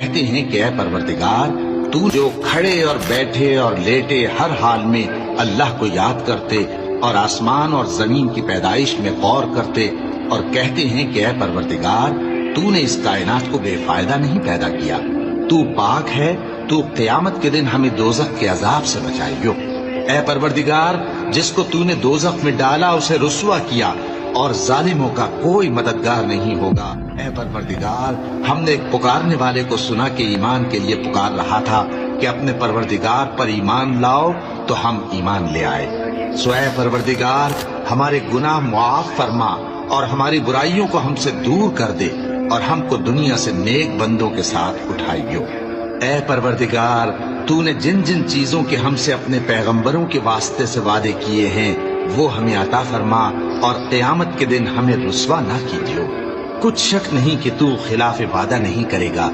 کہتے ہیں کہ اے پروردگار، تو جو کھڑے اور بیٹھے اور لیٹے ہر حال میں اللہ کو یاد کرتے اور آسمان اور زمین کی پیدائش میں غور کرتے اور کہتے ہیں کہ اے پروردگار، تو نے اس کائنات کو بے فائدہ نہیں پیدا کیا، تو پاک ہے، تو قیامت کے دن ہمیں دوزخ کے عذاب سے بچائیو۔ اے پروردگار، جس کو تو نے دوزخ میں ڈالا اسے رسوا کیا، اور ظالموں کا کوئی مددگار نہیں ہوگا۔ اے پروردگار، ہم نے ایک پکارنے والے کو سنا کہ ایمان کے لیے پکار رہا تھا کہ اپنے پروردگار پر ایمان لاؤ، تو ہم ایمان لے آئے۔ سو اے پروردگار، ہمارے گناہ معاف فرما اور ہماری برائیوں کو ہم سے دور کر دے، اور ہم کو دنیا سے نیک بندوں کے ساتھ اٹھائیو۔ اے پروردگار، تو نے جن جن چیزوں کے ہم سے اپنے پیغمبروں کے واسطے سے وعدے کیے ہیں وہ ہمیں عطا فرما، اور قیامت کے دن ہمیں رسوا نہ کیجیو۔ کچھ شک نہیں کہ تو خلاف وعدہ نہیں کرے گا۔